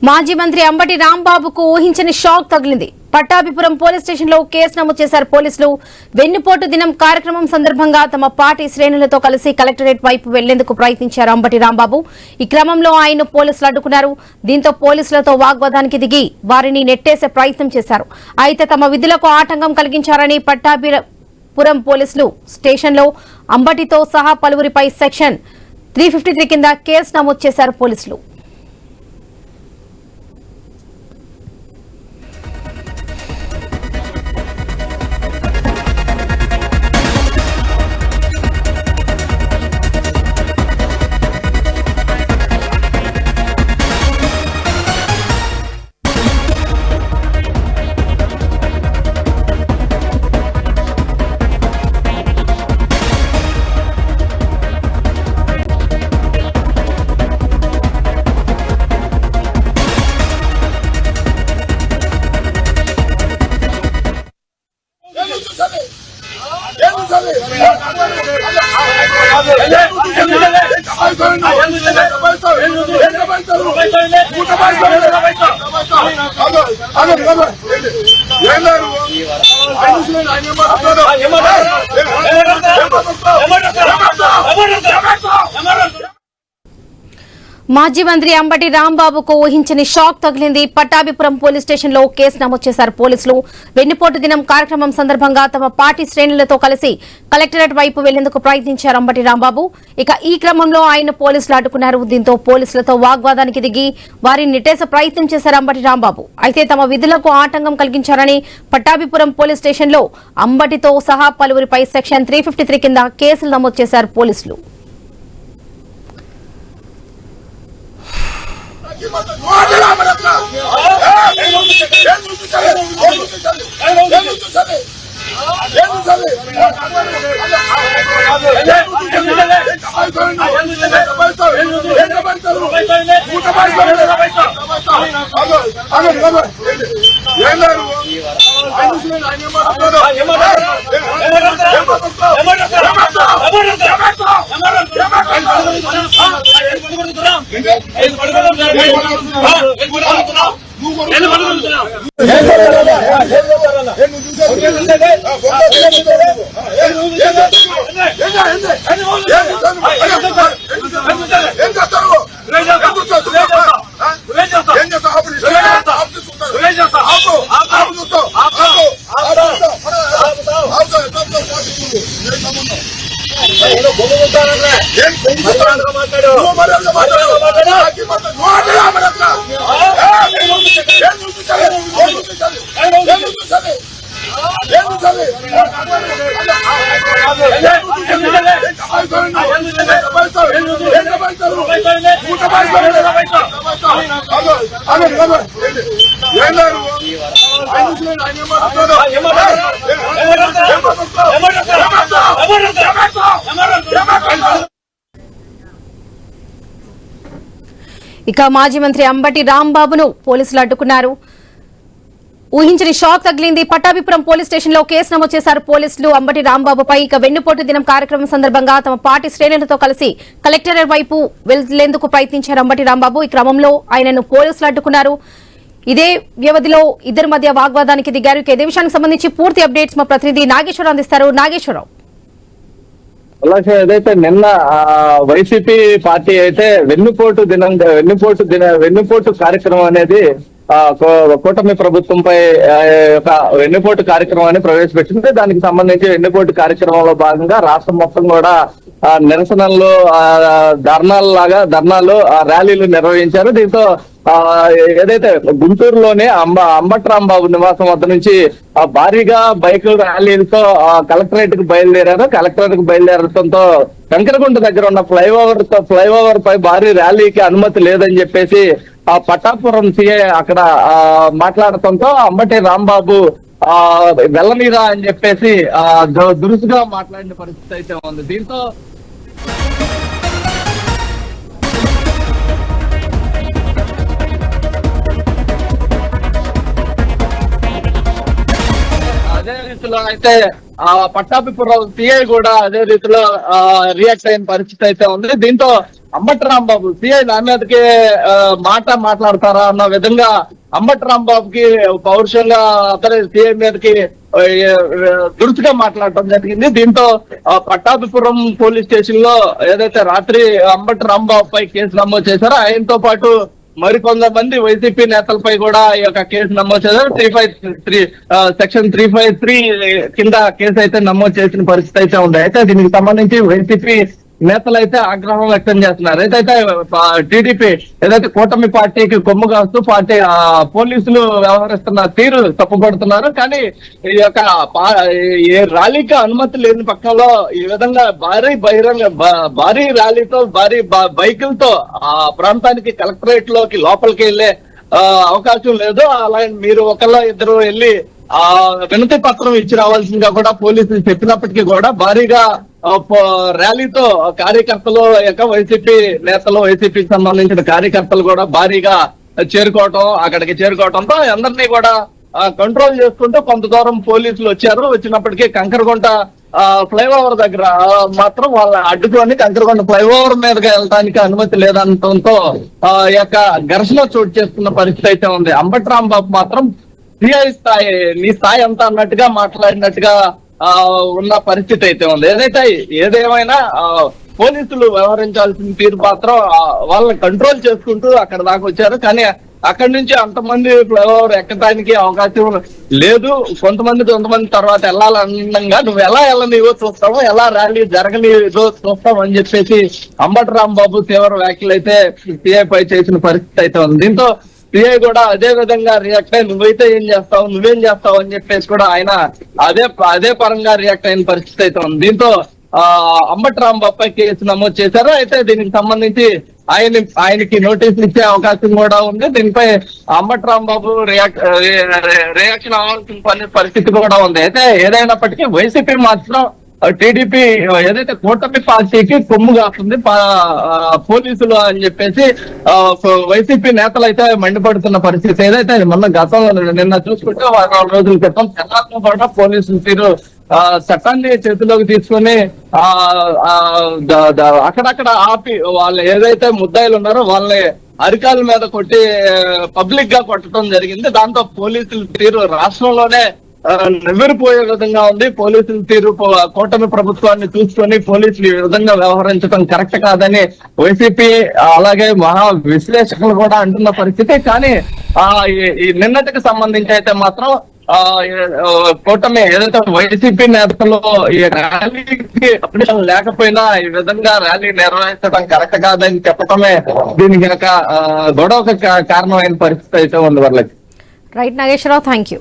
మాజీ మంత్రి అంబటి రాంబాబుకు ఊహించని షాక్ తగిలింది. పట్టాభిపురం పోలీస్ స్టేషన్ లో కేసు నమోదు చేశారు పోలీసులు. వెన్నుపోటు దినం కార్యక్రమం సందర్భంగా తమ పార్టీ శ్రేణులతో కలిసి కలెక్టరేట్ వైపు వెళ్లేందుకు ప్రయత్నించారు అంబటి రాంబాబు. ఈ క్రమంలో ఆయన పోలీసులు అడ్డుకున్నారు. దీంతో పోలీసులతో వాగ్వాదానికి దిగి వారిని నెట్టేసే ప్రయత్నం చేశారు. అయితే తమ విధులకు ఆటంకం కలిగించారని పట్టాభిపురం పోలీసులు స్టేషన్లో అంబటితో సహా పలువురిపై సెక్షన్ 353 కింద కేసు నమోదు చేశారు పోలీసులు. మాజీ మంత్రి అంబటి రాంబాబుకు ఊహించని షాక్ తగిలింది. పట్టాభిపురం పోలీస్ స్టేషన్ లో కేసు నమోదు చేశారు పోలీసులు. వెన్నుపోటు దినం కార్యక్రమం సందర్భంగా తమ పార్టీ శ్రేణులతో కలిసి కలెక్టరేట్ వైపు వెళ్లేందుకు ప్రయత్నించారు అంబటి రాంబాబు. ఇక ఈ క్రమంలో ఆయన పోలీసులు అడ్డుకున్నారు. దీంతో పోలీసులతో వాగ్వాదానికి దిగి వారిని నెట్టేసే ప్రయత్నం చేశారు అంబటి రాంబాబు. అయితే తమ విధులకు ఆటంకం కలిగించారని పట్టాభిపురం పోలీస్ స్టేషన్ లో అంబటితో సహా పలువురిపై సెక్షన్ 353 కింద కేసులు నమోదు చేశారు పోలీసులు. ఇక మాజీ మంత్రి అంబటి రాంబాబును పోలీసులు అడ్డుకున్నారు. ఊహించని షాక్ తగిలింది. పట్టాభిపురం పోలీస్ స్టేషన్ లో కేసు నమోదు చేశారు పోలీసులు అంబటి రాంబాబుపై. ఇక వెన్నుపోటు దినం కార్యక్రమం సందర్భంగా తమ పార్టీ శ్రేణులతో కలిసి కలెక్టరేట్ వైపు వెళ్లేందుకు ప్రయత్నించారు అంబటి రాంబాబు. ఈ క్రమంలో ఆయనను పోలీసులు అడ్డుకున్నారు. ఇదే వ్యవధిలో ఇద్దరి మధ్య వాగ్వాదానికి దిగారు. ఇదే విషయానికి సంబంధించి పూర్తి అప్డేట్స్ మా ప్రతినిధి నాగేశ్వరరావు అందిస్తారు. నాగేశ్వరరావు, ఏదైతే నిన్న వైసీపీ పార్టీ అయితే వెన్నుపోటు కార్యక్రమం అనేది కూటమి ప్రభుత్వంపై ఒక వెన్నుపోటు కార్యక్రమాన్ని ప్రవేశపెట్టింది. దానికి సంబంధించి వెన్నుపోటు కార్యక్రమంలో భాగంగా రాష్ట్రం మొత్తం కూడా నిరసనలు, ధర్నాలు, ర్యాలీలు నిర్వహించారు. దీంతో ఏదైతే గుంటూరులోనే అంబటి రాంబాబు నివాసం వద్ద నుంచి భారీగా బైకుల ర్యాలీలతో కలెక్టరేట్ కు బయలుదేరారు. కలెక్టరేట్ కు బయలుదేరడంతో వెంకటగుంట దగ్గర ఉన్న ఫ్లైఓవర్ పై భారీ ర్యాలీకి అనుమతి లేదని చెప్పేసి పట్టాపురం సిఐ అక్కడ మాట్లాడటంతో అంబటి రాంబాబు వెళ్ళనీరా అని చెప్పేసి దురుసుగా మాట్లాడిన పరిస్థితి అయితే ఉంది. దీంతో రీతిలో అయితే పట్టాభిపురం సిఐ కూడా అదే రీతిలో రియాక్ట్ అయిన పరిస్థితి అయితే ఉంది. దీంతో అంబటి రాంబాబు సిఐ నా మీదకి మాట్లాడతారా అన్న విధంగా అంబటి రాంబాబుకి పౌరుషంగా అతని సిఐ మీదకి దురుసుగా మాట్లాడటం జరిగింది. దీంతో పట్టాభిపురం పోలీస్ స్టేషన్ లో ఏదైతే రాత్రి అంబటి రాంబాబు పై కేసు నమోదు చేశారో ఆయనతో పాటు మరికొంతమంది వైసీపీ నేతలపై కూడా ఈ యొక్క కేసు నమోదు చేశారు. 353 సెక్షన్ 353 కింద కేసు అయితే నమోదు చేసిన పరిస్థితి అయితే ఉంది. అయితే దీనికి సంబంధించి వైసీపీ నేతలు అయితే ఆగ్రహం వ్యక్తం చేస్తున్నారు. అయితే టీడీపీ ఏదైతే కూటమి పార్టీకి కొమ్ము కాస్తూ పోలీసులు వ్యవహరిస్తున్న తీరు తప్పుపడుతున్నారు. కానీ ఈ యొక్క ర్యాలీకి అనుమతి లేని పక్షంలో ఈ విధంగా భారీ ర్యాలీతో భారీ బైకులతో ఆ ప్రాంతానికి కలెక్టరేట్ లోపలికి వెళ్లే అవకాశం లేదు. అలాగే మీరు ఒకళ్ళ ఇద్దరు వెళ్ళి వినతి పత్రం ఇచ్చి రావాల్సిందిగా కూడా పోలీసులు చెప్పినప్పటికీ కూడా భారీగా ర్యాలీతో కార్యకర్తలు వైసీపీ నేతలు వైసీపీకి సంబంధించిన కార్యకర్తలు కూడా భారీగా అక్కడికి చేరుకోవడంతో అందరినీ కూడా కంట్రోల్ చేసుకుంటూ కొంత దూరం పోలీసులు వచ్చారు. వచ్చినప్పటికీ కంకరగుంట ఫ్లైఓవర్ దగ్గర మాత్రం వాళ్ళ అడ్డుకొని కంకరగుంట ఫ్లైఓవర్ మీదగా వెళ్ళడానికి అనుమతి లేదనడంతో ఈ యొక్క ఘర్షణ చోటు చేసుకున్న పరిస్థితి అయితే ఉంది. అంబటి రాంబాబు మాత్రం సిఐ స్థాయి నీ స్థాయి అంతా అన్నట్టుగా మాట్లాడినట్టుగా ఉన్న పరిస్థితి అయితే ఉంది. ఏదేమైనా పోలీసులు వ్యవహరించాల్సిన తీరు మాత్రం వాళ్ళని కంట్రోల్ చేసుకుంటూ అక్కడ దాకా వచ్చారు. కానీ అక్కడి నుంచి అంతమంది ఫ్లైఓవర్ ఎక్కడానికి అవకాశం లేదు. కొంతమంది తర్వాత వెళ్ళాలన్నంగా నువ్వు ఎలా వెళ్ళనివో చూస్తావు, ఎలా ర్యాలీ జరగనివో చూస్తావు అని చెప్పేసి అంబటి రాంబాబు తీవ్ర వ్యాఖ్యలు అయితే సిఐ పై చేసిన పరిస్థితి అయితే ఉంది. దీంతో సిఐ కూడా అదే విధంగా రియాక్ట్ అయ్యి నువ్వేం చేస్తావు అని చెప్పేసి కూడా ఆయన అదే పరంగా రియాక్ట్ అయిన పరిస్థితి అయితే ఉంది. దీంతో అంబటి రాంబాబు పై కేసు నమోదు చేశారు. అయితే దీనికి సంబంధించి ఆయనకి నోటీసులు ఇచ్చే అవకాశం కూడా ఉంది. దీనిపై అంబటి రాంబాబు రియాక్షన్ అవ్వాల్సిన పరిస్థితి కూడా ఉంది. అయితే ఏదైనప్పటికీ వైసీపీ మాత్రం టీడీపీ ఏదైతే కూటమి పార్టీకి కొమ్ము కాస్తుంది పోలీసులు అని చెప్పేసి వైసీపీ నేతలు అయితే మండిపడుతున్న పరిస్థితి ఏదైతే మొన్న గతంలో నిన్న చూసుకుంటే 4 రోజుల క్రితం తెలంగాణలో కూడా పోలీసులు తీరు చట్టాన్ని చేతిలోకి తీసుకొని అక్కడక్కడ ఆపి వాళ్ళు ఏదైతే ముద్దాయిలు ఉన్నారో వాళ్ళని అరికాల మీద కొట్టి పబ్లిక్ గా కొట్టడం జరిగింది. దాంతో పోలీసుల తీరు రాష్ట్రంలోనే నివ్వెరపోయే విధంగా ఉంది. పోలీసుల తీరు కూటమి ప్రభుత్వాన్ని చూసుకొని పోలీసులు ఈ విధంగా వ్యవహరించడం కరెక్ట్ కాదని వైసీపీ అలాగే మహా విశ్లేషకులు కూడా అంటున్న పరిస్థితి. కానీ ఈ నిన్నటికి సంబంధించి అయితే మాత్రం కూటమి ఏదైతే వైసీపీ నేతలు ఈ ర్యాలీకి అప్డేషన్ లేకపోయినా ఈ విధంగా ర్యాలీ నిర్వహించడం కరెక్ట్ కాదని చెప్పడమే దీనికి గొడవకు కారణమైన పరిస్థితి అయితే ఉంది. వాళ్ళకి రైట్ నాగేశ్వరరావు, థ్యాంక్ యూ.